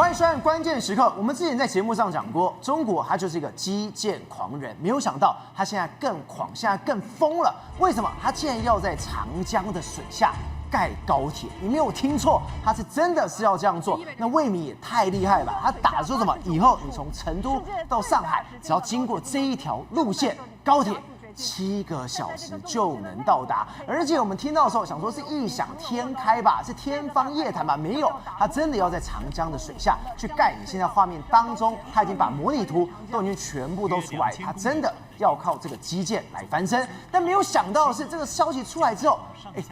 欢迎收看《关键时刻》。我们之前在节目上讲过，中国它就是一个基建狂人，没有想到他现在更狂，现在更疯了。为什么？他竟然要在长江的水下盖高铁？你没有听错，他是真的是要这样做。那魏明也太厉害了吧？他打说什么？以后你从成都到上海，只要经过这一条路线高铁。7个小时就能到达，而且我们听到的时候想说是异想天开吧，是天方夜谭吧？没有，他真的要在长江的水下去盖。你现在画面当中，他已经把模拟图都已经全部都出来，他真的要靠这个基建来翻身。但没有想到的是，这个消息出来之后，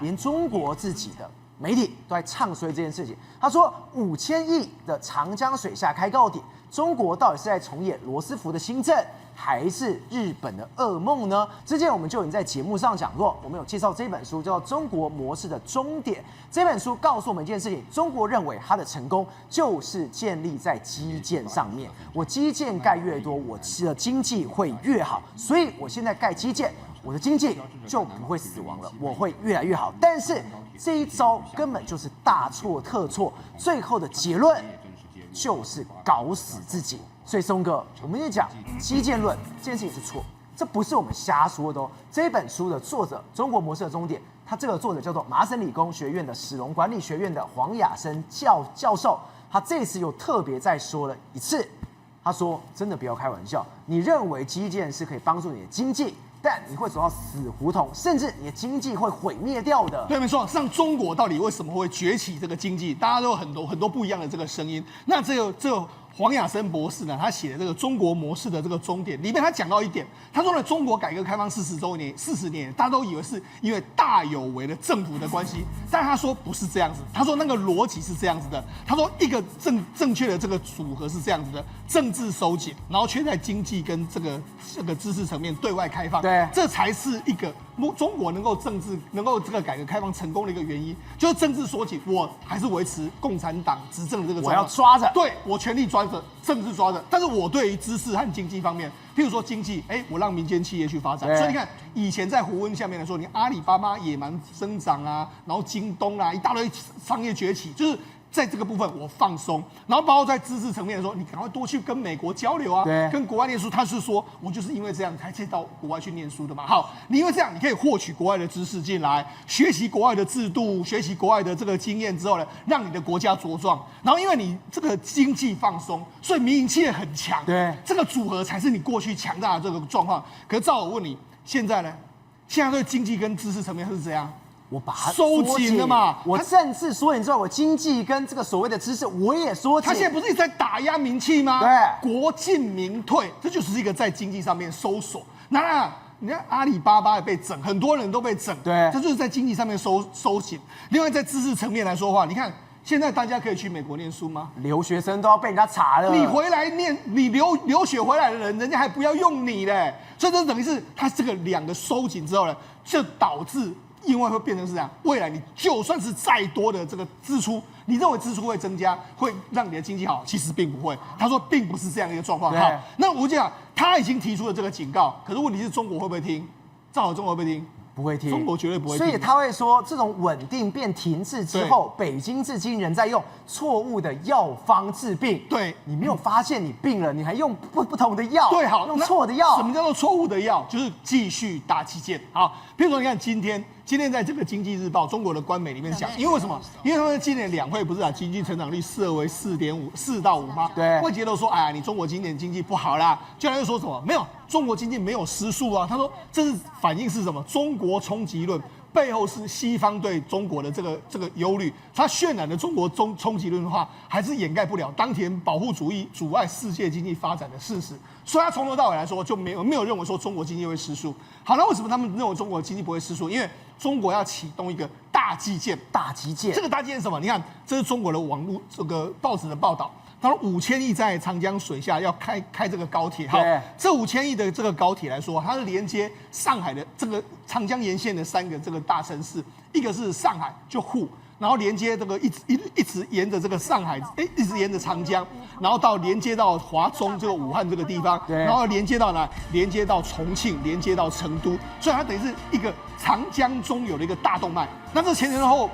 连中国自己的媒体都在唱衰这件事情。他说5000亿的长江水下开高铁，中国到底是在重演罗斯福的新政，还是日本的噩梦呢？之前我们就已经在节目上讲过，我们有介绍这本书叫做《中国模式的终点》。这本书告诉我们一件事情：中国认为它的成功就是建立在基建上面。我基建盖越多，我的经济会越好。所以我现在盖基建，我的经济就不会死亡了，我会越来越好。但是这一招根本就是大错特错，最后的结论就是搞死自己。所以松哥，我们也讲基建论这件事情是错，这不是我们瞎说的哦。这本书的作者，《中国模式的终点》，他这个作者叫做麻省理工学院的史隆管理学院的黄雅生教授，他这次又特别再说了一次，他说：“真的不要开玩笑，你认为基建是可以帮助你的经济？”但你会走到死胡同，甚至你的经济会毁灭掉的。对，没错。像中国到底为什么会崛起这个经济，大家都有很多不一样的这个声音。那这个黄雅生博士呢，他写的这个中国模式的这个终点里面，他讲到一点，他说呢，中国改革开放40年，大家都以为是因为大有为的政府的关系，但他说不是这样子。他说那个逻辑是这样子的，他说一个正确的这个组合是这样子的：政治收紧，然后却在经济跟这个知识层面对外开放。对，这才是一个中国能够这个改革开放成功的一个原因，就是政治缩紧，我还是维持共产党执政的这个状况，我要抓着，对我权力抓着，政治抓着，但是我对于知识和经济方面，譬如说经济，我让民间企业去发展，所以你看以前在胡温下面来说，你阿里巴巴野蛮生长啊，然后京东啊，一大堆商业崛起，就是。在这个部分我放松，然后包括在知识层面的时候，你赶快多去跟美国交流啊，跟国外念书。他是说我就是因为这样才到国外去念书的嘛。好，你因为这样，你可以获取国外的知识进来，学习国外的制度，学习国外的这个经验之后呢，让你的国家茁壮。然后因为你这个经济放松，所以民营企业很强。对，这个组合才是你过去强大的这个状况。可是照我问你，现在呢？现在对经济跟知识层面是怎样？我把它收紧了嘛，我政治缩紧之后，我经济跟这个所谓的知识我也缩紧。他现在不是一直在打压民企吗？对，国进民退，这就是一个在经济上面收缩。那你看阿里巴巴也被整，很多人都被整，对，这就是在经济上面收紧。另外在知识层面来说的话，你看现在大家可以去美国念书吗？留学生都要被人家查了。你回来念，你留学回来的人，人家还不要用你嘞。所以这等于是他这个两个收紧之后呢，就导致。因为会变成是这样，未来你就算是再多的这个支出，你认为支出会增加，会让你的经济好，其实并不会。他说并不是这样一个状况。好，那我讲他已经提出了这个警告，可是问题是中国会不会听？照好中国会不会听？不会听，中国绝对不会听。所以他会说，这种稳定变停滞之后，北京至今仍在用错误的药方治病。对，你没有发现你病了，你还用不同的药。对，好，用错的药。什么叫做错误的药？就是继续打基建。好，比如说你看今天在这个《经济日报》中国的官媒里面讲，因为什么？因为他们今年两会不是把经济成长率设为4到5吗？对，外界都说，哎呀，你中国今年经济不好啦。就又说什么？没有，中国经济没有失速啊。他说这是反映是什么？中国冲击论背后是西方对中国的这个忧虑。他渲染的中国冲击论的话，还是掩盖不了当前保护主义阻碍世界经济发展的事实。所以他从头到尾来说就没有认为说中国经济会失速。好，那为什么他们认为中国经济不会失速？因为中国要启动一个大基建。这个大基建是什么？你看，这是中国的网络这个报纸的报道。他说5000亿在长江水下要开这个高铁。好，这5000亿的这个高铁来说，它是连接上海的这个长江沿线的3个这个大城市，一个是上海，就沪。然后连接这个一直沿着这个上海，一直沿着长江，然后连接到华中这个武汉这个地方，然后连接到哪？连接到重庆，连接到成都，所以它等于是一个长江中有的一个大动脉。那这前后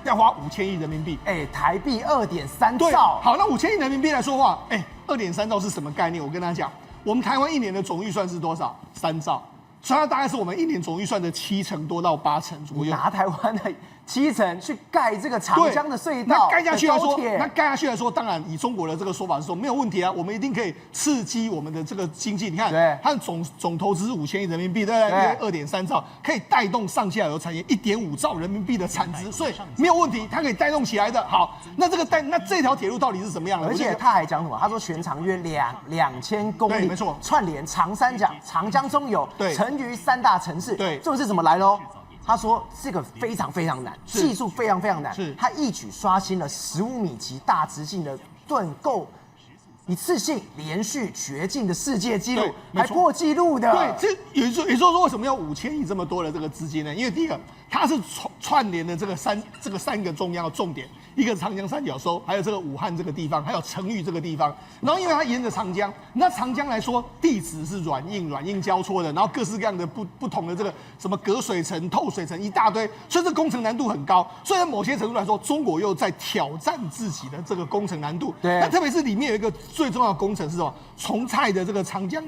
要花5000亿人民币。台币2.3对，兆。好，那5000亿人民币来说的话，2.3兆是什么概念？我跟大家讲，我们台湾一年的总预算是多少？3兆，所以它大概是我们一年总预算的7成多到8成左右。拿台湾的7成去盖这个长江的隧道，那盖下去来说，当然以中国的这个说法是说没有问题啊，我们一定可以刺激我们的这个经济。你看，它的总投资是5000亿人民币，对不对？2.3兆，可以带动上下游产业1.5兆人民币的产值，所以没有问题，它可以带动起来的。好，那这条铁路到底是怎么样的？而且他还讲什么？他说全长约2000公里，没错，串联长三角、长江中游，成于3大城市。对，这种是怎么来喽？他说这个非常非常难，技术非常非常难。是，他一举刷新了15米级大直径的盾构一次性连续绝境的世界纪录，还破纪录的。对，这也就是说为什么要5000亿这么多的这个资金呢？因为第一个，它是串联的这个三个中央的重点。一个长江三角洲，还有这个武汉这个地方，还有成渝这个地方。然后因为它沿着长江，那长江来说地质是软硬交错的，然后各式各样的不同的这个什么隔水层、透水层一大堆，所以这工程难度很高。所以在某些程度来说，中国又在挑战自己的这个工程难度。对，那特别是里面有一个最重要的工程是什么？重蔡的这个长江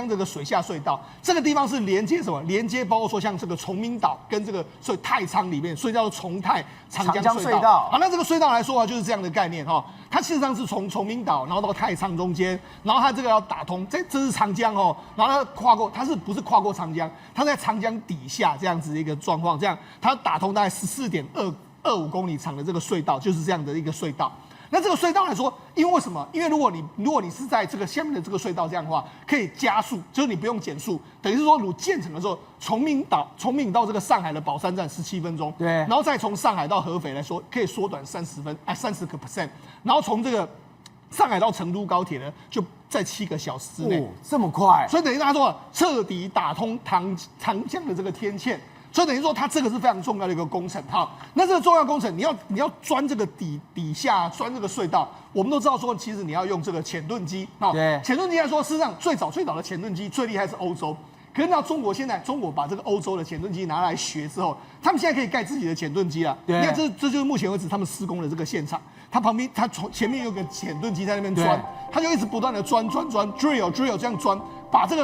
这个水下隧道，这个地方是连接什么？连接包括说像这个崇明岛跟这个所以太仓里面，所以叫做重太长江隧道。好，那这个隧道来说啊，就是这样的概念哈。它事实上是从崇明岛，然后到太仓中间，然后它这个要打通，这是长江哦，然后它跨过，它不是跨过长江？它在长江底下这样子的一个状况，这样它打通大概14.25公里长的这个隧道，就是这样的一个隧道。那这个隧道来说，因为什么？因为如果你是在这个下面的这个隧道这样的话，可以加速，就是你不用减速，等于是说，如建成的时候，崇明到这个上海的宝山站17分钟，对，然后再从上海到合肥来说，可以缩短30%，然后从这个上海到成都高铁呢，就在7个小时之内，这么快，所以等于大家说彻底打通长江的这个天堑。所以等于说，它这个是非常重要的一个工程。好，那这个重要工程，你要钻这个底下钻这个隧道，我们都知道说，其实你要用这个潜盾机。对，潜盾机来说，事实上最早的潜盾机最厉害是欧洲。可是到中国把这个欧洲的潜盾机拿来学之后，他们现在可以盖自己的潜盾机了。你看，这就是目前为止他们施工的这个现场。它从前面有个潜盾机在那边钻，它就一直不断的钻 drill 这样钻，把这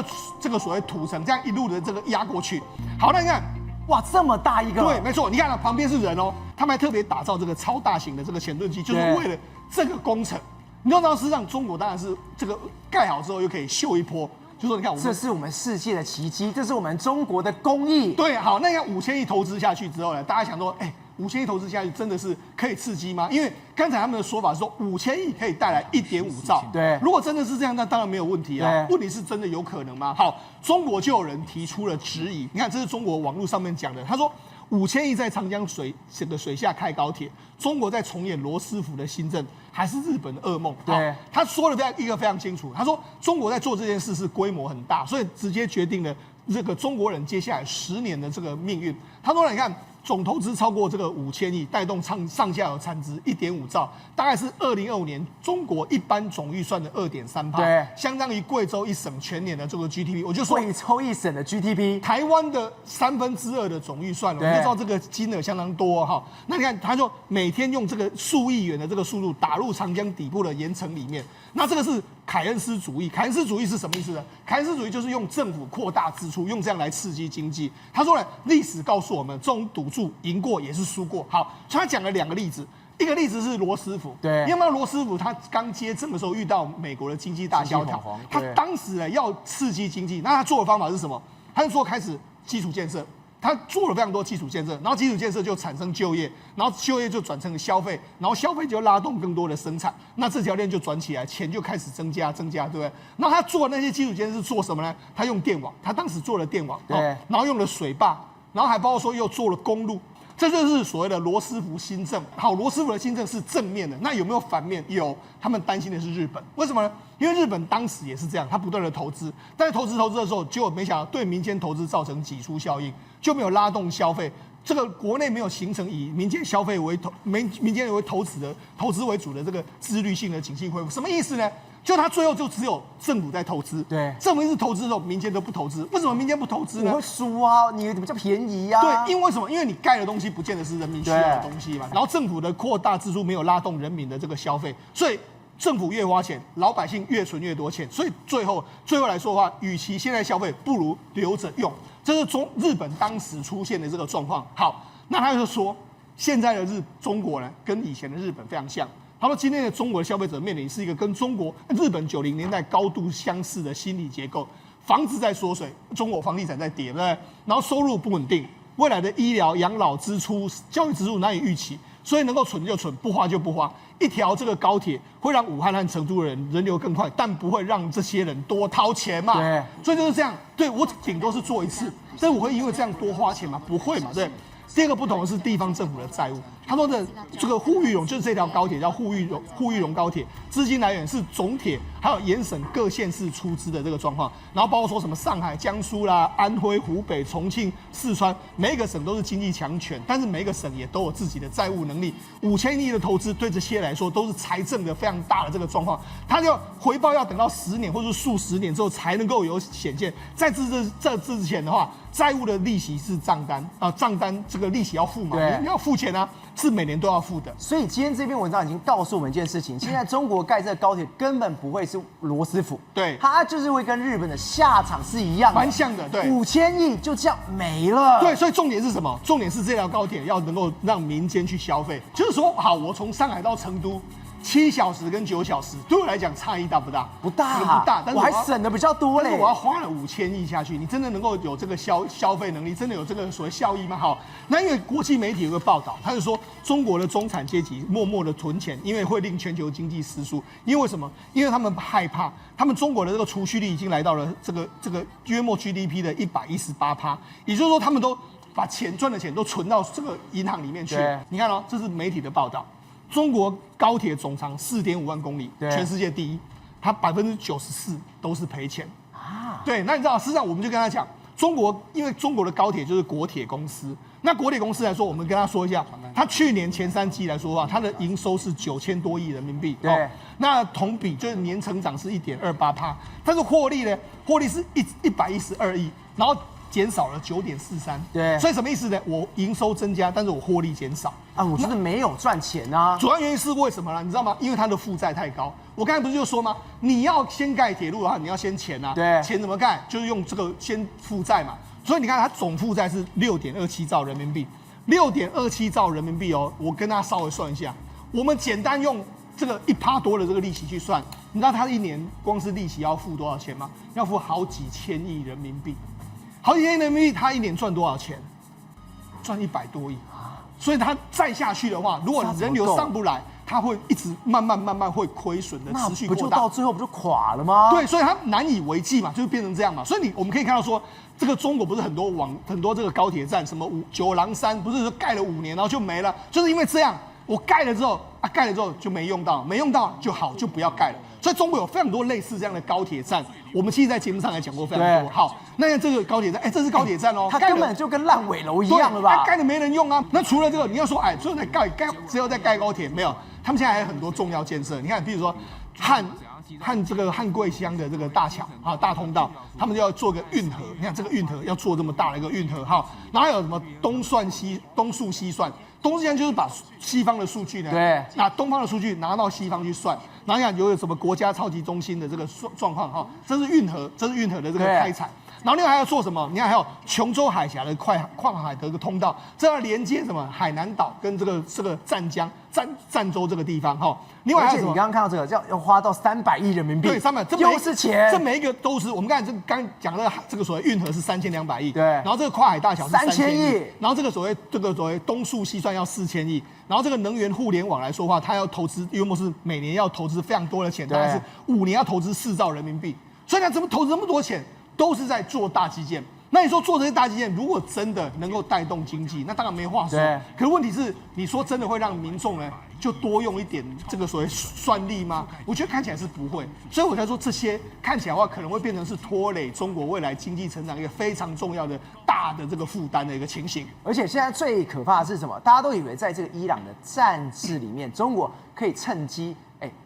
个所谓土层这样一路的这个压过去。好，那你看。哇，这么大一个！对，没错，你看啊，旁边是人哦，他们还特别打造这个超大型的这个潜盾机，就是为了这个工程。你知道，事实上中国当然是这个盖好之后又可以秀一波，就说你看，这是我们世界的奇迹，这是我们中国的工艺。对，好，那要5000亿投资下去之后呢，大家想说，5000亿投资下去真的是可以刺激吗？因为刚才他们的说法是说5000亿可以带来1.5兆。对，如果真的是这样，那当然没有问题啊。问题是真的有可能吗？好，中国就有人提出了质疑。你看，这是中国网络上面讲的，他说5000亿在长江水下开高铁，中国在重演罗斯福的新政，还是日本的噩梦？对，他说了一个非常清楚，他说中国在做这件事是规模很大，所以直接决定了这个中国人接下来10年的这个命运。他说，你看。总投资超过这个5000亿，带动上下游产值1.5兆，大概是2025年中国一般总预算的2.3%，对，相当于贵州一省全年的这个 GDP。我就说贵州一省的 GDP， 台湾的2/3的总预算了，我就知道这个金额相当多哈。那你看，他就每天用这个数亿元的这个速度打入长江底部的盐城里面，那这个是凯恩斯主义。凯恩斯主义是什么意思呢？凯恩斯主义就是用政府扩大支出，用这样来刺激经济。他说呢，历史告诉我们，这种赌注赢过也是输过。好，所以他讲了2个例子，一个例子是罗斯福。对，因为罗斯福他刚接政的时候遇到美国的经济大萧条，他当时呢要刺激经济，那他做的方法是什么？他就说开始基础建设。他做了非常多基础建设，然后基础建设就产生就业，然后就业就转成消费，然后消费就拉动更多的生产，那这条链就转起来，钱就开始增加，对不对？然后他做的那些基础建设是做什么呢？他用电网，他当时做了电网，对，然后用了水坝，然后还包括说又做了公路。这就是所谓的罗斯福新政。好，罗斯福的新政是正面的，那有没有反面？有，他们担心的是日本，为什么呢？因为日本当时也是这样，他不断的投资，但是投资的时候，结果没想到对民间投资造成挤出效应，就没有拉动消费，这个国内没有形成以民间消费为民间为投资为主的这个自律性的景气恢复，什么意思呢？就它最后就只有政府在投资，对，政府一直投资的时候，民间都不投资。为什么民间不投资呢？我会输啊，你比较便宜呀、对，因为什么？因为你盖的东西不见得是人民需要的东西嘛。然后政府的扩大支出没有拉动人民的这个消费，所以政府越花钱，老百姓越存越多钱。所以最后来说的话，与其现在消费，不如留着用。这是日本当时出现的这个状况。好，那他就说，现在的中国呢，跟以前的日本非常像。他说，今天的中国的消费者面临是一个跟日本90年代高度相似的心理结构，房子在缩水，中国房地产在跌，对不对？然后收入不稳定，未来的医疗、养老支出、教育支出难以预期，所以能够存就存，不花就不花。一条这个高铁会让武汉和成都的人流更快，但不会让这些人多掏钱嘛？对，所以就是这样。对我顶多是做一次，但是我会因为这样多花钱吗？不会嘛？对。第二个不同的是地方政府的债务。他说的这个沪豫蓉就是这条高铁叫沪豫蓉高铁，资金来源是总铁还有沿省各县市出资的这个状况，然后包括说什么上海、江苏啦、安徽、湖北、重庆、四川，每一个省都是经济强权，但是每一个省也都有自己的债务能力。5000亿的投资对这些来说都是财政的非常大的这个状况，它就回报要等到10年或者是数十年之后才能够有显现。在这之前的话，债务的利息是账单啊，账单这个利息要付嘛，你要付钱啊。是每年都要付的，所以今天这篇文章已经告诉我们一件事情：现在中国盖这个高铁根本不会是罗斯福，对，它就是会跟日本的下场是一样的，蛮像的，对，5000亿就这样没了，对，所以重点是什么？重点是这条高铁要能够让民间去消费，就是说，好，我从上海到成都。7小时跟9小时，对我来讲差异大不大？不大，不大，但是我还省的比较多嘞。但是我要花了5000亿下去，你真的能够有这个消费能力，真的有这个所谓效益吗？好，那因为国际媒体有个报道，他就说中国的中产阶级默默的存钱，因为会令全球经济失速。因为什么？因为他们害怕，他们中国的这个储蓄率已经来到了这个约莫 GDP 的118%，也就是说他们都把赚的钱都存到这个银行里面去。你看哦，这是媒体的报道。中国高铁总长4.5万公里，全世界第一，它94%都是赔钱啊。对，那你知道，事实上我们就跟他讲，因为中国的高铁就是国铁公司，那国铁公司来说，我们跟他说一下，它去年前3季来说的话，它的营收是9000多亿人民币，对，那同比就是年成长是1.28%，但是获利是112亿，然后减少了9.43%，对，所以什么意思呢？我营收增加，但是我获利减少啊，我就是没有赚钱啊。主要原因是为什么呢？你知道吗？因为它的负债太高。我刚才不是就说吗？你要先盖铁路的话，你要先钱啊。对，钱怎么盖？就是用这个先负债嘛。所以你看，它总负债是6.27兆人民币，6.27兆人民币哦。我跟大家稍微算一下，我们简单用这个1%多的这个利息去算，你知道它一年光是利息要付多少钱吗？要付好几千亿人民币。好几千亿人民币，他一年赚多少钱？赚100多亿。所以他再下去的话，如果人流上不来，他会一直慢慢会亏损的，持续扩大。不就到最后不就垮了吗？对，所以它难以为继嘛，就是变成这样嘛。所以我们可以看到说，这个中国不是很多这个高铁站，什么九郎山，不是说盖了5年然后就没了，就是因为这样，我盖了之后就没用到就好，就不要盖了。所以中国有非常多类似这样的高铁站，我们其实在节目上也讲过非常多。好，那这个高铁站，这是高铁站哦，它根本就跟烂尾楼一样了吧？盖的没人用啊。那除了这个，你要说只有在盖高铁，没有，他们现在还有很多重要建设。你看，比如说汉贵乡的这个大桥啊，大通道，他们就要做个运河。你看这个运河要做这么大的一个运河，哈，然后还有什么东数西算。东西方就是把西方的数据呢，对，拿东方的数据拿到西方去算，然后你看有什么国家超级中心的这个状况哈，这是运河的这个开采。然后另外还要做什么？你看还有琼州海峡的跨海的一个通道，这要连接什么海南岛跟这个湛州这个地方哈。另外还有什么？而且你刚刚看到这个要花到300亿人民币，对，300，又是钱，这每一个都是我们刚讲的这个所谓运河是3200亿，对，然后这个跨海大桥是3000亿，然后这个所谓东数西算要4000亿，然后这个能源互联网来说的话，它要投资，约莫是每年要投资非常多的钱，大概是5年要投资4兆人民币，所以它怎么投资这么多钱？都是在做大基建。那你说做这些大基建，如果真的能够带动经济，那当然没话说。可是问题是，你说真的会让民众呢就多用一点这个所谓算力吗？我觉得看起来是不会，所以我才说这些看起来的话，可能会变成是拖累中国未来经济成长一个非常重要的大的这个负担的一个情形。而且现在最可怕的是什么？大家都以为在这个伊朗的战事里面，中国可以趁机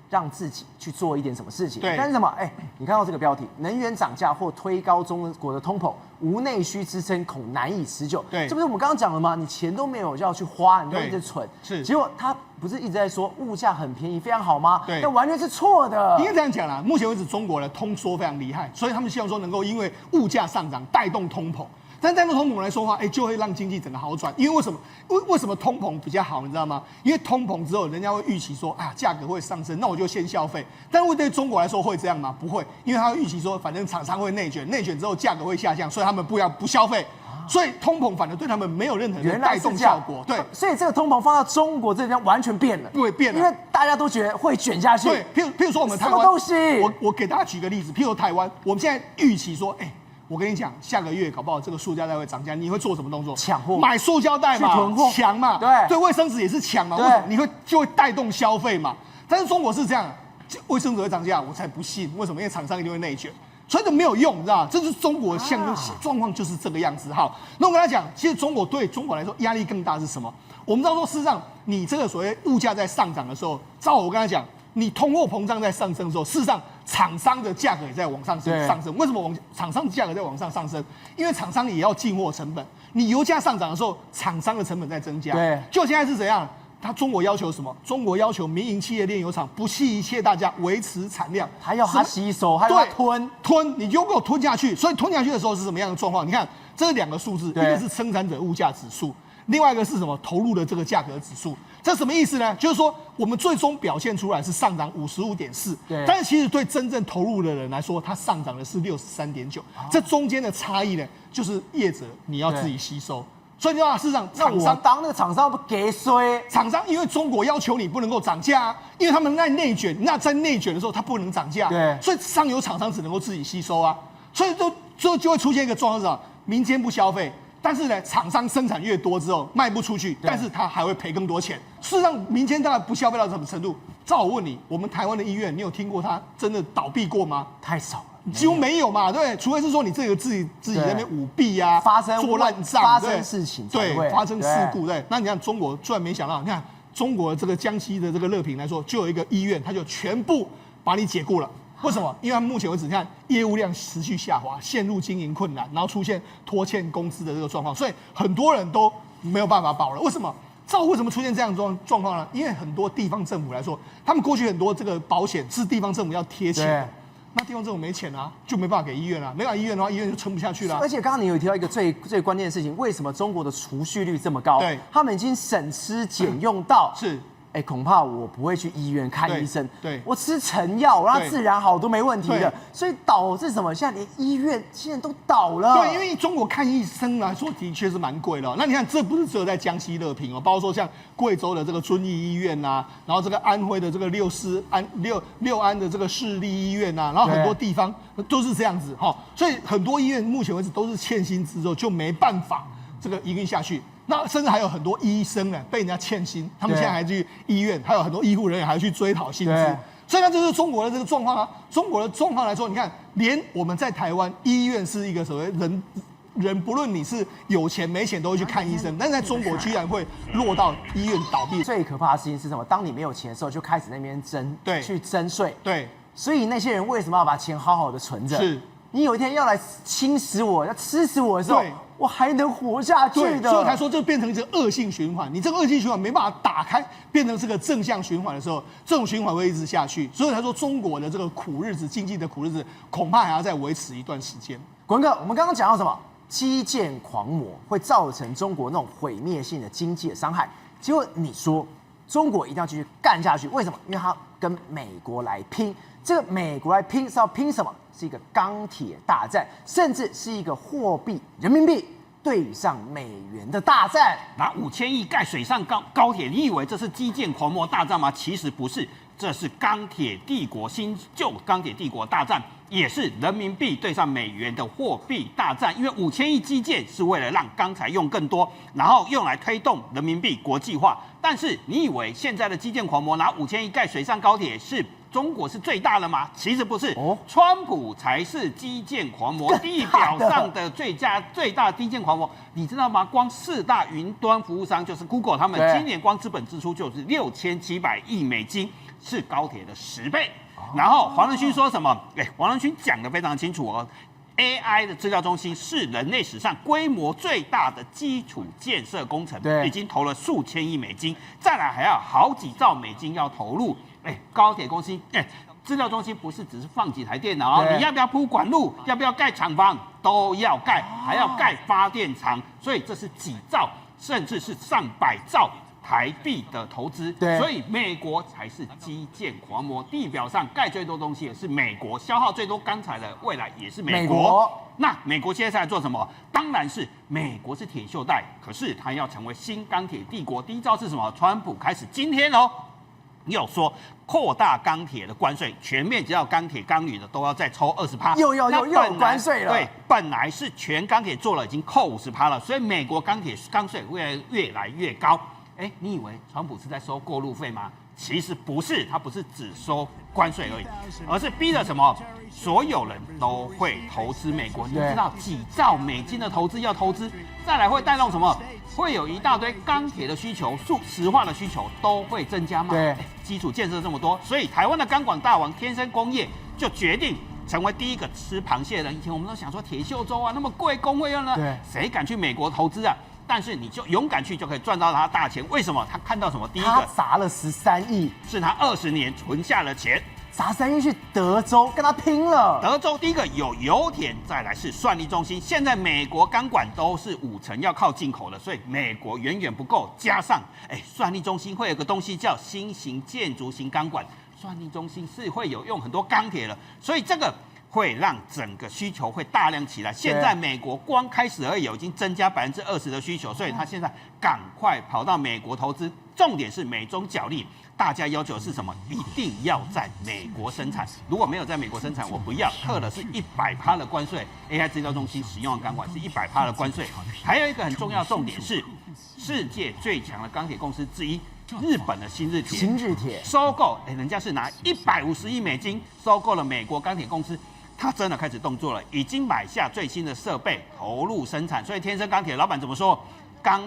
让自己去做一点什么事情。对，但是什么？你看到这个标题，能源涨价或推高中国的通膨，无内需支撑，恐难以持久。对，这不是我们刚刚讲了吗？你钱都没有要去花，你都一直存。是，结果他不是一直在说物价很便宜，非常好吗？对，那完全是错的。应该这样讲啦，目前为止中国的通缩非常厉害，所以他们希望说能够因为物价上涨带动通膨。但带动通膨来说的话，就会让经济整个好转。因为为什么？为什么通膨比较好？你知道吗？因为通膨之后，人家会预期说价格会上升，那我就先消费。但是对中国来说会这样吗？不会，因为他会预期说，反正厂商会内卷，内卷之后价格会下降，所以他们不消费。所以通膨反而对他们没有任何的带动效果。对，所以这个通膨放到中国这边完全变了，对，变了，因为大家都觉得会卷下去。对，譬如说我们台湾，什么东西？我给大家举个例子，譬如台湾，我们现在预期说，我跟你讲，下个月搞不好这个塑胶袋会涨价，你会做什么动作？抢货，买塑胶袋嘛，囤货，抢嘛，对，卫生纸也是抢嘛，为什么？你就会带动消费嘛。但是中国是这样，卫生纸会涨价，我才不信，为什么？因为厂商一定会内卷。所以这没有用，你知道吗？这就是中国状况就是这个样子。好，那我跟他讲，其实对中国来说压力更大是什么？我们知道说，事实上你这个所谓物价在上涨的时候，照我跟他讲，你通货膨胀在上升的时候，事实上厂商的价格也在往上升。为什么厂商的价格在往上上升？因为厂商也要进货成本。你油价上涨的时候，厂商的成本在增加。对，就现在是怎样？中国要求什么？中国要求民营企业炼油厂不惜一切代价维持产量，还要它吸收，还要它吞，你就给我吞下去。所以吞下去的时候是什么样的状况？你看，这两个数字，一个是生产者物价指数，另外一个是什么？投入的这个价格指数。这什么意思呢？就是说我们最终表现出来是上涨55.4，但是其实对真正投入的人来说，它上涨的是63.9，这中间的差异呢，就是业者你要自己吸收。所以你知道，事实上，那我当那个厂商不给衰？厂商因为中国要求你不能够涨价啊，因为他们在内卷，那在内卷的时候，它不能涨价，对，所以上游厂商只能够自己吸收啊，所以就会出现一个状况是什么？民间不消费，但是呢，厂商生产越多之后卖不出去，但是他还会赔更多钱。事实上，民间当然不消费到什么程度。照我问你，我们台湾的医院，你有听过他真的倒闭过吗？太少了。几乎没有嘛，对，除非是说你这个自己在那边舞弊啊，做烂账，发生事情，对，发生事故，对。那你看中国，居然没想到，你看中国这个江西的这个乐平来说，就有一个医院，它就全部把你解雇了。为什么？因为他们目前为止，你看业务量持续下滑，陷入经营困难，然后出现拖欠工资的这个状况，所以很多人都没有办法保了。为什么？为什么出现这样状况呢？因为很多地方政府来说，他们过去很多这个保险是地方政府要贴钱的。那地方政府没钱啊，就没办法给医院啊，没办法医院的话，医院就撑不下去了。而且刚刚你有提到一个最关键的事情，为什么中国的储蓄率这么高？对，他们已经省吃俭用到是。恐怕我不会去医院看医生，对，我吃成药，让它自然好都没问题的。所以导致什么？现在连医院现在都倒了。对，因为中国看医生来说的确是蛮贵的。那你看，这不是只有在江西乐平哦，包括说像贵州的这个遵义医院呐，然后这个安徽的这个六安的这个市立医院呐，然后很多地方都是这样子哈。所以很多医院目前为止都是欠薪之后就没办法这个营运下去。那甚至还有很多医生呢被人家欠薪，他们现在还去医院，还有很多医护人员还去追讨薪资。所以呢，这就是中国的这个状况啊。中国的状况来说，你看，连我们在台湾医院是一个所谓人不论你是有钱没钱都会去看医生，但是在中国居然会落到医院倒闭。最可怕的事情是什么？当你没有钱的时候，就开始那边去征税。对，所以那些人为什么要把钱好好的存着？是。你有一天要来侵蚀我，要吃死我的时候，我还能活下去的。所以才说这变成一个恶性循环。你这个恶性循环没办法打开，变成是个正向循环的时候，这种循环会一直下去。所以才说中国的这个苦日子，经济的苦日子，恐怕还要再维持一段时间。滚哥，我们刚刚讲到什么？基建狂魔会造成中国那种毁灭性的经济的伤害。结果你说中国一定要继续干下去，为什么？因为它跟美国来拼。这个美国来拼是要拼什么？是一个钢铁大战，甚至是一个货币人民币对上美元的大战。拿5000亿盖水上高铁，你以为这是基建狂魔大战吗？其实不是。这是钢铁帝国新旧钢铁帝国大战，也是人民币对上美元的货币大战。因为5000亿基建是为了让钢材用更多，然后用来推动人民币国际化。但是你以为现在的基建狂魔拿5000亿盖水上高铁是中国是最大的吗？其实不是，川普才是基建狂魔，地表上的最大基建狂魔。你知道吗？光4大云端服务商就是 Google， 他们今年光资本支出就是6700亿美金，是高铁的10倍。然后黄仁勋说什么？黄仁勋讲得非常清楚哦。AI 的资料中心是人类史上规模最大的基础建设工程，已经投了数千亿美金，再来还要好几兆美金要投入。高铁公司，资料中心不是只是放几台电脑，你要不要铺管路，要不要盖厂房，都要盖，还要盖发电厂，所以这是几兆，甚至是上百兆台币的投资，所以美国才是基建狂魔，地表上盖最多东西也是美国，消耗最多钢材的未来也是美国。那美国现在在做什么？当然是美国是铁锈带，可是它要成为新钢铁帝国，第一招是什么？川普开始今天又说扩大钢铁的关税，全面只要钢铁、钢铝的都要再抽20%，又有关税了。对，本来是全钢铁做了已经扣50%了，所以美国钢税会越来越高。你以为川普是在收过路费吗？其实不是，他不是只收关税而已，而是逼着什么？所有人都会投资美国。你知道几兆美金的投资要投资，再来会带动什么？会有一大堆钢铁的需求、石化的需求都会增加吗？基础建设这么多，所以台湾的钢管大王天生工业就决定成为第一个吃螃蟹的人。以前我们都想说铁锈州啊那么贵，工会用呢，谁敢去美国投资啊？但是你就勇敢去就可以赚到他大钱。为什么？他看到什么？第一个，他砸了13亿，是他20年存下了钱。砸3亿去德州跟他拼了。德州第一个有油田，再来是算力中心。现在美国钢管都是50%要靠进口的，所以美国远远不够。加上算力中心会有个东西叫新型建筑型钢管，算力中心是会有用很多钢铁的，所以这个会让整个需求会大量起来。现在美国光开始而已，已经增加20%的需求，所以他现在赶快跑到美国投资。重点是美中角力。大家要求是什么？一定要在美国生产。如果没有在美国生产，我不要。课的是100%的关税。AI 资料中心使用的钢管是100%的关税。还有一个很重要的重点是，世界最强的钢铁公司之一，日本的新日铁收购，人家是拿150亿美金收购了美国钢铁公司。他真的开始动作了，已经买下最新的设备，投入生产。所以天生钢铁老板怎么说？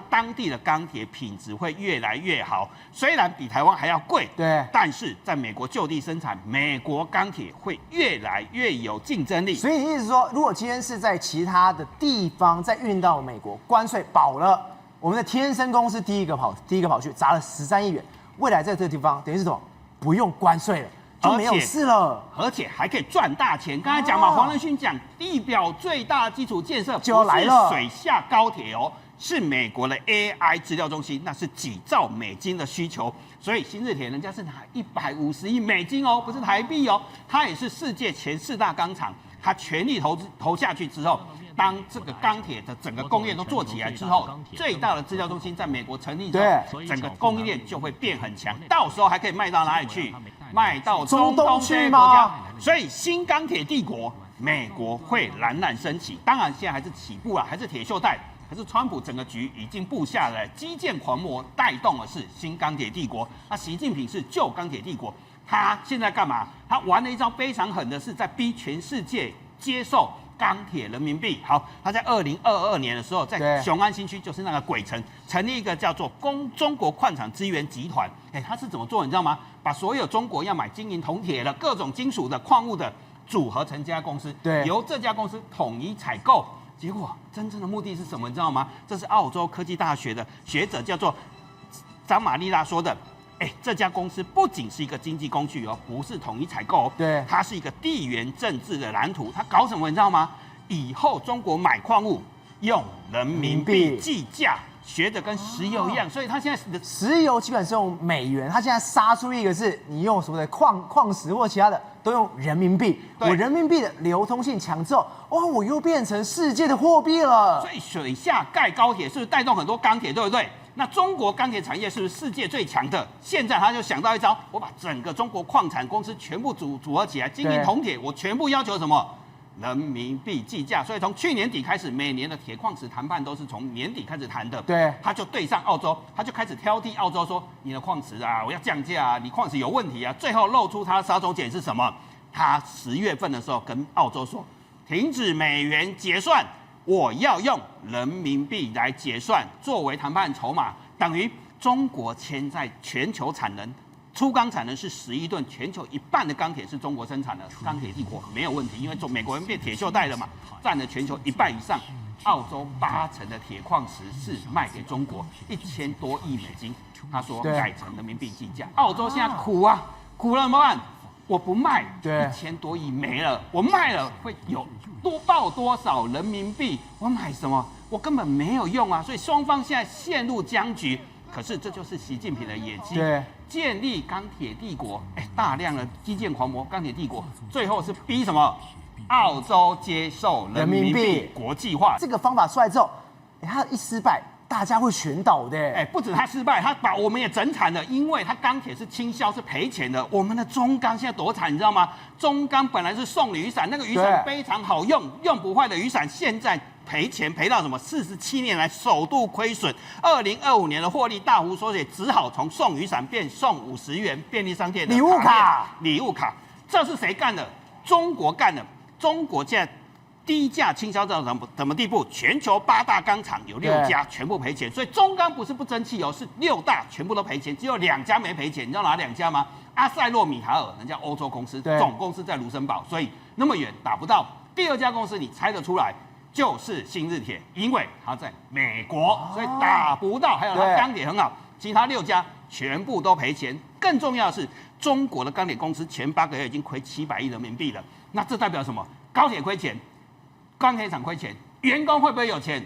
当地的钢铁品质会越来越好，虽然比台湾还要贵，但是在美国就地生产，美国钢铁会越来越有竞争力。所以你意思说，如果今天是在其他的地方再运到美国，关税保了，我们的天生公司第一个跑去砸了13亿元，未来在这个地方等于是什么？不用关税了。就没有事了，而且还可以赚大钱。刚才讲嘛，黄仁勋讲地表最大的基础建设就要来了，水下高铁是美国的 AI 资料中心，那是几兆美金的需求。所以新日铁人家是拿150亿美金不是台币它也是世界前4大钢厂，它全力投下去之后，当这个钢铁的整个工业都做起来之后，最大的资料中心在美国成立之后，整个供应链就会变很强，到时候还可以卖到哪里去？卖到中东去吗？所以新钢铁帝国，美国会冉冉升起。当然现在还是起步还是铁锈带。可是川普整个局已经布下了基建狂魔，带动的是新钢铁帝国。那习近平是旧钢铁帝国，他现在干嘛？他玩了一招非常狠的，是在逼全世界接受钢铁人民币。好，他在2022年的时候，在雄安新区，就是那个鬼城，成立一个叫做中国矿产资源集团。他是怎么做？你知道吗？把所有中国要买金银铜铁的各种金属的矿物的组合成这家公司，由这家公司统一采购。结果真正的目的是什么？你知道吗？这是澳洲科技大学的学者叫做张玛丽拉说的。这家公司不仅是一个经济工具不是统一采购它是一个地缘政治的蓝图。它搞什么？你知道吗？以后中国买矿物用人民币计价。学的跟石油一样，所以他现在的石油基本是用美元，他现在杀出一个是你用什么的矿石或其他的都用人民币，我人民币的流通性强之后，我又变成世界的货币了。所以水下盖高铁是不是带动很多钢铁，对不对？那中国钢铁产业是不是世界最强的？现在他就想到一招，我把整个中国矿产公司全部组合起来，经营铜铁，我全部要求什么？人民币计价。所以从去年底开始，每年的铁矿石谈判都是从年底开始谈的。对，他就对上澳洲，他就开始挑剔澳洲说，你的矿石啊，我要降价啊，你矿石有问题啊。最后露出他的杀手锏是什么？他10月份的时候跟澳洲说，停止美元结算。我要用人民币来结算，作为谈判筹码，等于中国现在全球产能，粗钢产能是11吨，全球1半的钢铁是中国生产的，钢铁帝国没有问题，因为美国人变铁锈带了嘛，占了全球1半以上。澳洲80%的铁矿石是卖给中国，1000多亿美金，他说改成人民币计价。澳洲现在苦啊，苦了怎么办？我不卖，1000多亿没了，我卖了会有报多少人民币？我买什么？我根本没有用啊！所以双方现在陷入僵局。可是这就是习近平的野鸡，建立钢铁帝国，大量的基建狂魔钢铁帝国，最后是逼什么？澳洲接受人民币国际化。这个方法出来之后，他一失败，大家会全倒的。不止他失败，他把我们也整惨了，因为他钢铁是倾销，是赔钱的。我们的中钢现在多惨，你知道吗？中钢本来是送雨伞，那个雨伞非常好用，用不坏的雨伞，现在赔钱赔到什么？47年来首度亏损，2025年的获利大幅缩减，只好从送雨伞变送50元便利商店的礼物卡。这是谁干的？中国干的。中国现在低价倾销到什么地步？全球8大钢厂有6家全部赔钱，所以中钢不是不争气哦，是6大全部都赔钱，只有2家没赔钱。你知道哪2家吗？阿塞洛米塔尔，人家欧洲公司，总公司在卢森堡，所以那么远打不到。第2家公司你猜得出来，就是新日铁，因为它在美国，所以打不到。还有它钢铁很好，其他6家全部都赔钱。更重要的是，中国的钢铁公司前8个月已经亏700亿人民币了。那这代表什么？高铁亏钱，钢铁厂亏钱，员工会不会有钱？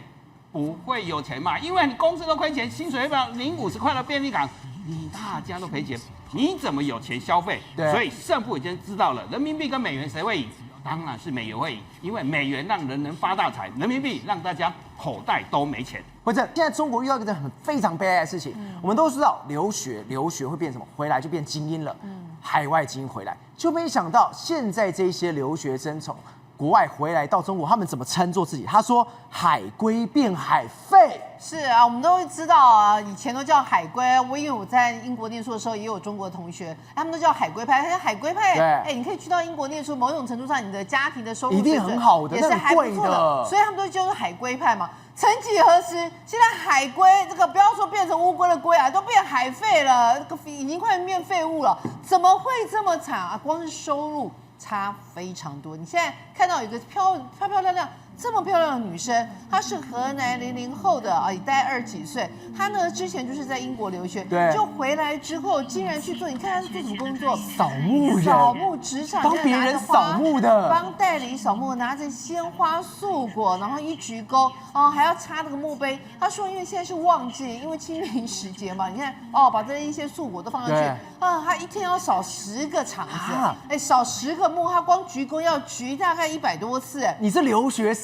不会有钱嘛，因为你公司都亏钱，薪水领50块的便利卡，你大家都赔钱，你怎么有钱消费？所以胜负已经知道了，人民币跟美元谁会赢？当然是美元会赢，因为美元让人人发大财，人民币让大家口袋都没钱。或者现在中国遇到一个非常悲哀的事情，我们都知道留学会变什么？回来就变精英了，海外精英回来，就没想到现在这些留学生从国外回来到中国，他们怎么称作自己？他说海归变海废。是啊，我们都知道啊，以前都叫海归。因为我在英国念书的时候，也有中国的同学，他们都叫海归派。海归派，你可以去到英国念书，某种程度上你的家庭的收入一定很好的，也是还不错的，所以他们都叫做海归派嘛。曾几何时，现在海归这个不要说变成乌龟的龟啊，都变海废了，已经快变废物了。怎么会这么惨啊？光是收入差非常多。你现在看到有一个漂亮这么漂亮的女生，她是河南00后的啊，大概20几岁。她呢之前就是在英国留学，就回来之后竟然去做，你看她是做什么工作？扫墓人，扫墓职场，帮别人扫墓的，帮代理扫墓，拿着鲜花素果，然后一鞠躬啊，还要插那个墓碑。她说，因为现在是旺季，因为清明时节嘛，你看把这一些素果都放上去啊，她一天要扫10个场子，扫10个墓，她光鞠躬要鞠大概100多次。你是留学生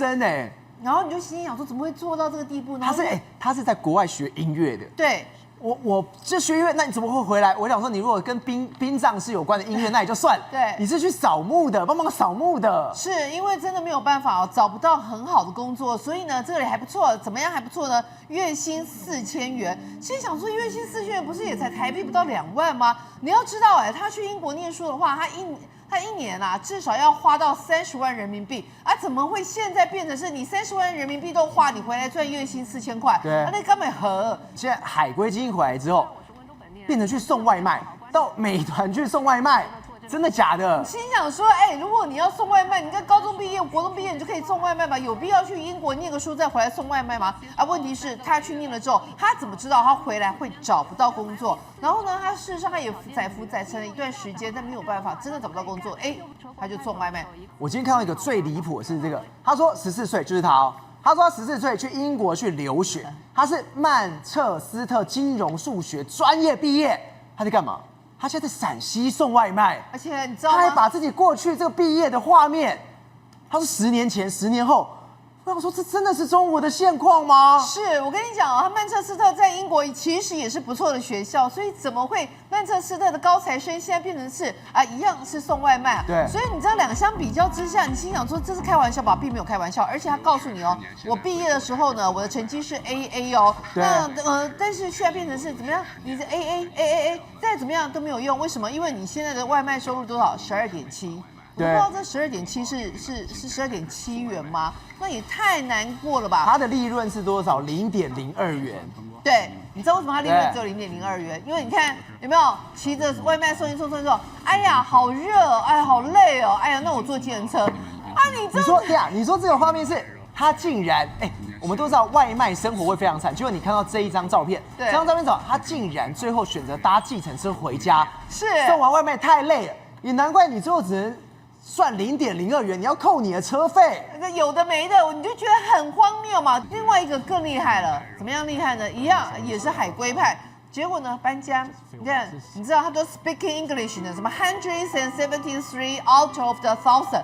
然后你就心想说，怎么会做到这个地步呢？他是在国外学音乐的。对，我这学音乐，那你怎么会回来？我想说，你如果跟殡葬是有关的音乐，那也就算了。对，你是去扫墓的，帮忙扫墓的。是因为真的没有办法找不到很好的工作，所以呢，这里还不错，怎么样还不错呢？月薪4000元。其实想说，月薪4000元不是也才台币不到2万吗？你要知道，他去英国念书的话，他一年啊至少要花到30万人民币啊，怎么会现在变成是你30万人民币都花，你回来赚月薪4000块？对，那根本合。现在海归精英回来之后，变成去送外卖，到美团去送外卖。真的假的？心想说，如果你要送外卖，你看高中毕业、国中毕业，你就可以送外卖吧？有必要去英国念个书再回来送外卖吗？问题是，他去念了之后，他怎么知道他回来会找不到工作？然后呢，他事实上他也载浮载沉了一段时间，但没有办法，真的找不到工作，他就送外卖。我今天看到一个最离谱的是这个，他说14岁就是他哦。他说他14岁去英国去留学，他是曼彻斯特金融数学专业毕业，他在干嘛？他现在在陕西送外卖，而且你知道吗？他还把自己过去这个毕业的画面，他说10年前、10年后，我想说，这真的是中国的现况吗？是我跟你讲啊，曼彻斯特在英国其实也是不错的学校，所以怎么会曼彻斯特的高材生现在变成是一样是送外卖？对，所以你知道两相比较之下，你心想说这是开玩笑吧，并没有开玩笑，而且他告诉你哦，我毕业的时候呢，我的成绩是 AA 哦，那但是现在变成是怎么样？你是 AA，再怎么样都没有用，为什么？因为你现在的外卖收入多少？12.7。我不知道这12.7是12.7元吗？那也太难过了吧！它的利润是多少？0.02元。对，你知道为什么它利润只有0.02元？因为你看有没有骑着外卖送一送，哎呀好热，哎呀好累哦，哎呀那我坐计程车啊，你说对啊，你说这个画面是他竟然我们都知道外卖生活会非常惨，结果你看到这一张照片，这张照片他竟然最后选择搭计程车回家，是送完外卖太累了，也难怪你最后只能算0.02元，你要扣你的车费，有的没的，你就觉得很荒谬嘛。另外一个更厉害了，怎么样厉害呢？一样也是海归派，结果呢搬家，你看，你知道他都 speaking English 呢，什么 173 out of the 1000，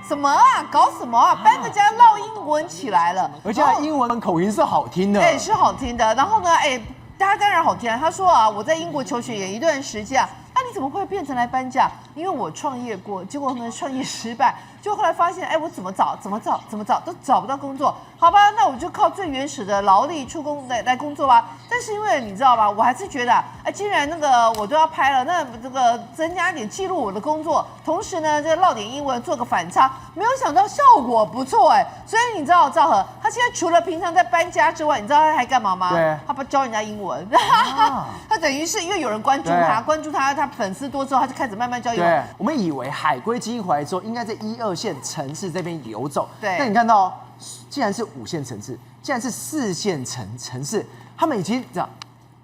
什么啊，搞什么啊？搬个家唠英文起来了，而且他英文口音是好听的，是好听的。然后呢，他当然好听啊。他说啊，我在英国求学也一段时间啊。你怎么会变成来搬家？因为我创业过，结果呢创业失败，就后来发现，我怎么找都找不到工作。好吧，那我就靠最原始的劳力出工来工作吧。但是因为你知道吧，我还是觉得，既然那个我都要拍了，那这个增加点记录我的工作，同时呢，这唠点英文做个反差，没有想到效果不错所以你知道兆和他现在除了平常在搬家之外，你知道他还干嘛吗？对，他不教人家英文，他等于是因为有人关注他，他粉丝多之后，他就开始慢慢教英文。对，我们以为海归基因回来之后，应该在1、2线城市这边游走。对，但你看到，既然是5线城市，既然是4线城市，他们已经这样，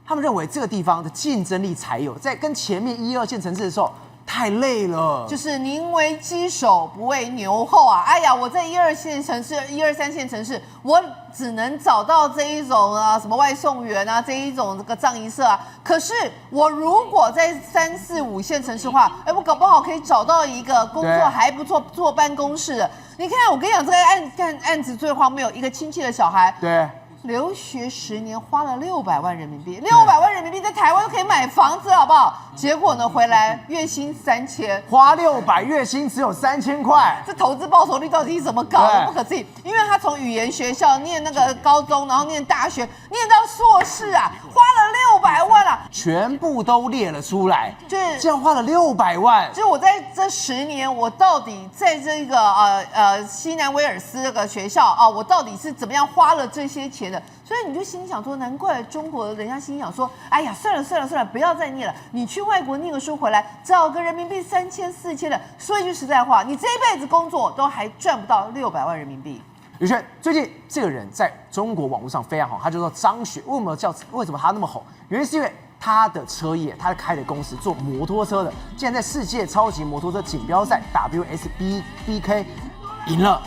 他们认为这个地方的竞争力才有，在跟前面1、2线城市的时候。太累了，就是宁为鸡首不为牛后啊！哎呀，我在1、2线城市、1、2、3线城市，我只能找到这一种什么外送员啊，这一种这个葬仪社啊。可是我如果在3、4、5线城市的话，我搞不好可以找到一个工作还不错、坐办公室的。你看，我跟你讲，这个案子最荒谬，一个亲戚的小孩，对。留学10年花了600万人民币，600万人民币在台湾都可以买房子，好不好？结果呢，回来月薪3000，花600，月薪只有3000块，这投资报酬率到底怎么搞的？不可思议！因为他从语言学校念那个高中，然后念大学，念到硕士啊，花了600万啊，全部都列了出来，就是这样花了600万。就是我在这10年，我到底在这个西南威尔斯这个学校我到底是怎么样花了这些钱的？所以你就心里想说，难怪中国人家心里想说，哎呀，算了，不要再念了。你去外国念个书回来，找个人民币3000、4000的。说一句实在话，你这一辈子工作都还赚不到600万人民币。宇轩，最近这个人在中国网络上非常红，他就说张雪，为什么他那么红？原因是因为他的车业，他开的公司做摩托车的，竟然在世界超级摩托车锦标赛 WSBK 赢了。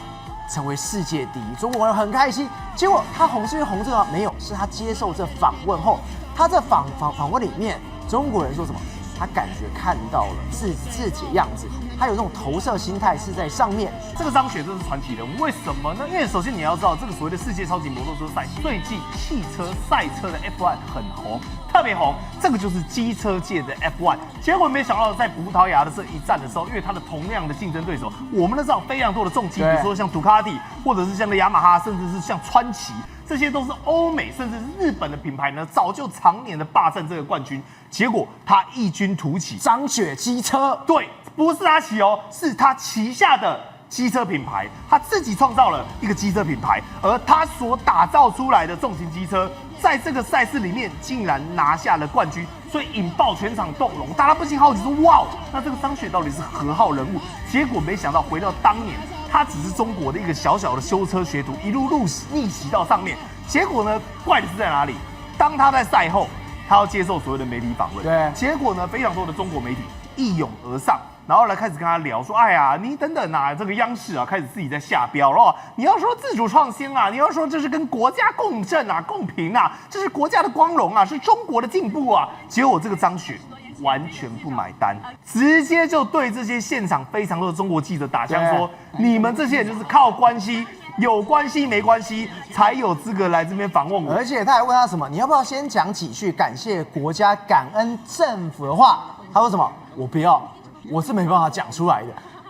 成为世界第一，中国人很开心。结果他红是因为红这个吗？没有，是他接受这访问后，他在访问里面，中国人说什么？他感觉看到了自己的样子，他有那种投射心态是在上面。这个张雪真是传奇人物，为什么呢？因为首先你要知道，这个所谓的世界超级摩托车赛，最近汽车赛车的 F1 很红，特别红。这个就是机车界的 F1。结果没想到在葡萄牙的这一站的时候，因为它的同样的竞争对手，我们都知道非常多的重机，比如说像杜卡迪，或者是像雅马哈，甚至是像川崎。这些都是欧美甚至是日本的品牌呢，早就常年的霸占这个冠军。结果他异军突起，张雪机车，对，不是他骑哦，是他旗下的机车品牌，他自己创造了一个机车品牌，而他所打造出来的重型机车，在这个赛事里面竟然拿下了冠军，所以引爆全场动容，大家不禁好奇说：哇，那这个张雪到底是何号人物？结果没想到回到当年。他只是中国的一个小小的修车学徒，一路逆袭到上面。结果呢，怪的是在哪里？当他在赛后，他要接受所有的媒体访问，对，结果呢，非常多的中国媒体一涌而上，然后来开始跟他聊说，哎呀，你等等啊，这个央视啊，开始自己在下标了。你要说自主创新啊，你要说这是跟国家共振啊、共平啊，这是国家的光荣啊，是中国的进步啊。结果这个张雪完全不买单，直接就对这些现场非常多的中国记者打枪说：你们这些人就是靠关系，有关系没关系才有资格来这边访问我。而且他还问他什么？你要不要先讲几句感谢国家、感恩政府的话？他说什么？我不要，我是没办法讲出来的。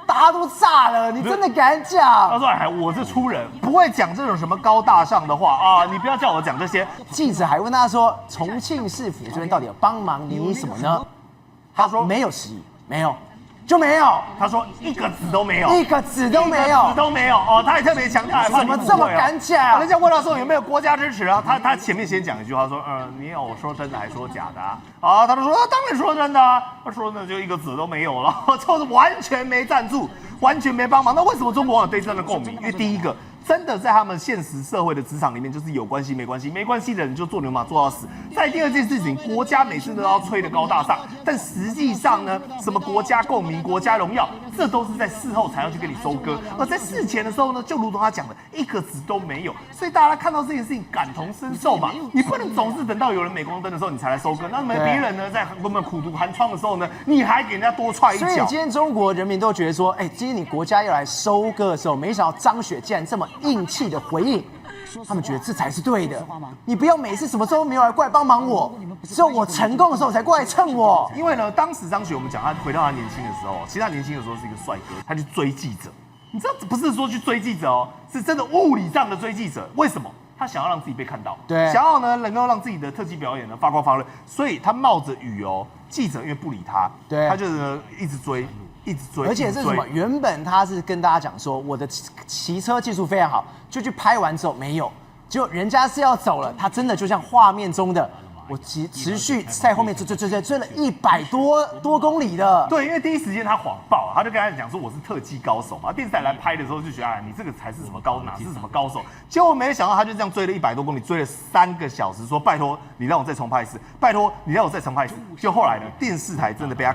大家都炸了，你真的敢讲？他说：“哎，我是粗人，不会讲这种什么高大上的话啊！你不要叫我讲这些。”记者还问他说：“重庆市府这边到底有帮忙你什么呢？”他说：“没有10亿，没有，就没有。”他说：“一个字都没有，一个字都没有，字都没有。”哦，他还特别强调，怎么这么敢讲？人家问他说有没有国家支持啊？他前面先讲一句话说：“你有说真的还说假的啊？”啊，他就说：“当然说真的啊。”他说：“那就一个字都没有了，就是完全没赞助。”完全没帮忙，那为什么中国网友对这样的共鸣？因为第一个，真的在他们现实社会的职场里面，就是有关系没关系，没关系的人就做牛马做到死。再第二件事情，国家每次都要吹得高大上，但实际上呢，什么国家共鸣、国家荣耀，这都是在事后才要去跟你收割，而在事前的时候呢，就如同他讲的，一个字都没有。所以大家看到这件事情感同身受嘛，你不能总是等到有人镁光灯的时候你才来收割，那么别人呢在我们苦读寒窗的时候呢，你还给人家多踹一脚。所以今天中国人民都觉得说，今天你国家要来收割的时候，没想到张雪竟然这么硬气的回应，他们觉得这才是对的。你不要每次什么时候没有来过来帮忙我，只有我成功的时候才过来蹭我。因为呢，当时张雪我们讲他回到他年轻的时候，其实他年轻的时候是一个帅哥，他去追记者。你知道不是说去追记者哦，是真的物理上的追记者。为什么？他想要让自己被看到，对，想要呢能够让自己的特技表演呢发光发热，所以他冒着雨哦，记者因为不理他，对，他就是呢一直追。一直追，而且是什么？原本他是跟大家讲说，我的骑车技术非常好，就去拍完之后没有，结果人家是要走了，他真的就像画面中的，我持续在后面追了100多公里的。对，因为第一时间他谎报，他就跟他讲说我是特技高手嘛。电视台来拍的时候就觉得，你这个才是什么哪是什么高手？结果没想到他就这样追了100多公里，追了3个小时，说拜托你让我再重拍一次，拜托你让我再重拍一次。就后来呢，电视台真的被他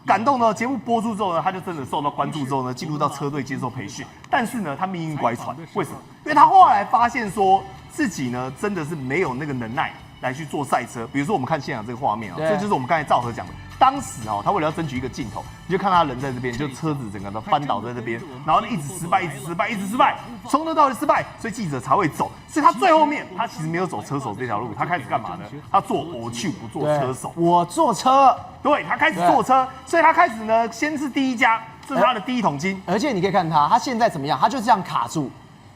感动呢，节目播出之后呢，他就真的受到关注之后呢，进入到车队接受培训。但是呢，他命运乖舛，为什么？因为他后来发现说自己呢，真的是没有那个能耐来去做赛车。比如说我们看现场这个画面啊，这就是我们刚才赵和讲的。当时他为了要争取一个镜头，你就看他人在这边，就车子整个都翻倒在这边，然后呢一直失败，从头到尾失败，所以记者才会走。所以他最后面他其实没有走车手这条路，他开始干嘛呢？他做偶去不做车手，我坐车，对他开始坐车，所以他开始呢先是第一家，这是他的第一桶金。而且你可以看他现在怎么样，他就这样卡住，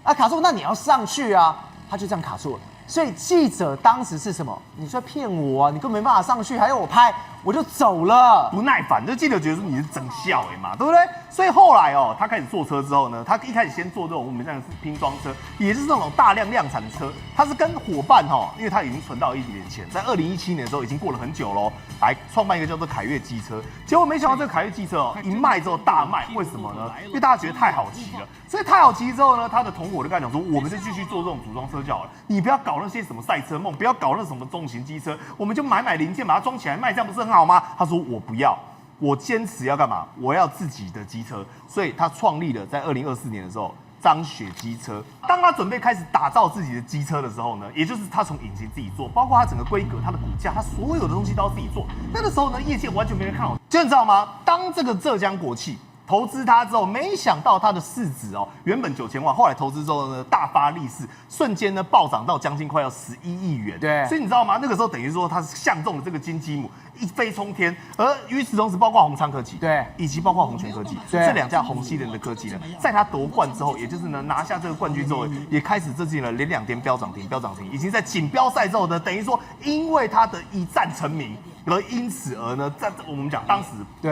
卡住，那你要上去啊，他就这样卡住了。所以记者当时是什么？你在骗我啊！你根本没办法上去，还要我拍，我就走了。不耐烦，就记者觉得说你是整笑嘛，对不对？所以后来他开始坐车之后呢，他一开始先坐这种我们这样的拼装车，也就是那种大量量产的车。他是跟伙伴因为他已经存到一点钱，在2017年的时候已经过了很久喽，来创办一个叫做凯越机车。结果没想到这个凯越机车一卖之后大卖，为什么呢？因为大家觉得太好骑了。所以太好骑之后呢，他的同伙就跟他讲说，我们就继续做这种组装车就好了，你不要搞那些什么赛车梦，不要搞那什么重型机车，我们就买零件把它装起来卖，这样不是很好吗？他说我不要，我坚持要干嘛？我要自己的机车。所以他创立了在2024年的时候张雪机车。当他准备开始打造自己的机车的时候呢，也就是他从引擎自己做，包括他整个规格、他的骨架、他所有的东西都要自己做。那个时候呢，业界完全没人看好，就你知道吗？当这个浙江国汽投资它之后，没想到它的市值原本9000万，后来投资之后呢，大发利市，瞬间呢暴涨到将近快要11亿元。对，所以你知道吗？那个时候等于说它是相中了这个金鸡母，一飞冲天。而与此同时，包括宏昌科技，对，以及包括宏全科技，对，这2家虹吸人的科技呢，在它夺冠之后，也就是呢拿下这个冠军之后，也开始最近呢连2天飙涨停，已经在锦标赛之后呢，等于说因为他的一战成名。而因此而呢，在我们讲当时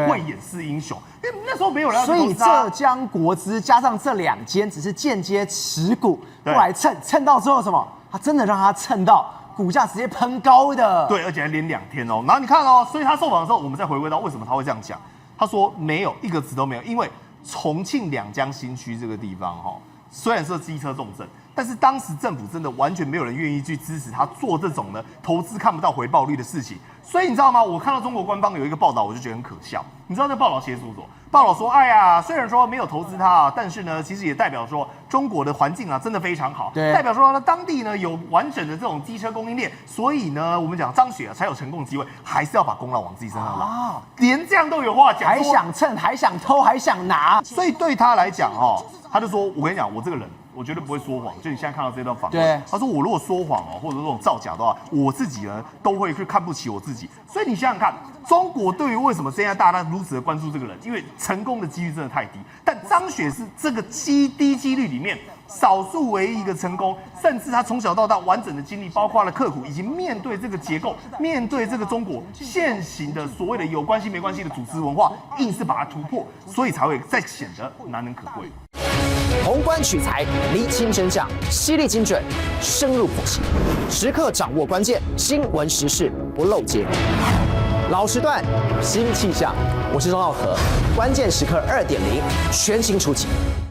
慧眼识英雄，因为那时候没有人。所以浙江国资加上这2间只是间接持股过来蹭到之后什么，他真的让他蹭到股价直接喷高的。对，而且还连2天然后你看所以他受访的时候，我们再回归到为什么他会这样讲，他说没有一个字都没有，因为重庆两江新区这个地方虽然是机车重镇，但是当时政府真的完全没有人愿意去支持他做这种呢投资看不到回报率的事情，所以你知道吗？我看到中国官方有一个报道，我就觉得很可笑。你知道这报道写什么？报道说，哎呀，虽然说没有投资它，但是呢，其实也代表说中国的环境啊真的非常好，对，代表说呢当地呢有完整的这种机车供应链，所以呢，我们讲张雪啊才有成功的机会，还是要把功劳往自己身上拉，连这样都有话讲，还想蹭，还想偷，还想拿，所以对他来讲哦，他就说，我跟你讲，我这个人。我绝对不会说谎，就你现在看到这段访问，他说我如果说谎哦，或者这种造假的话，我自己呢都会去看不起我自己。所以你想想看，中国对于为什么现在大家如此的关注这个人，因为成功的几率真的太低。但张雪是这个低几率里面少数唯一一个成功，甚至他从小到大完整的经历，包括了刻苦，以及面对这个结构，面对这个中国现行的所谓的有关系没关系的组织文化，硬是把它突破，所以才会再显得难能可贵。宏观取材，厘清真相，犀利精准，深入剖析，时刻掌握关键新闻时事，不漏接。老时段，新气象，我是钟浩和，关键时刻2.0全新出击。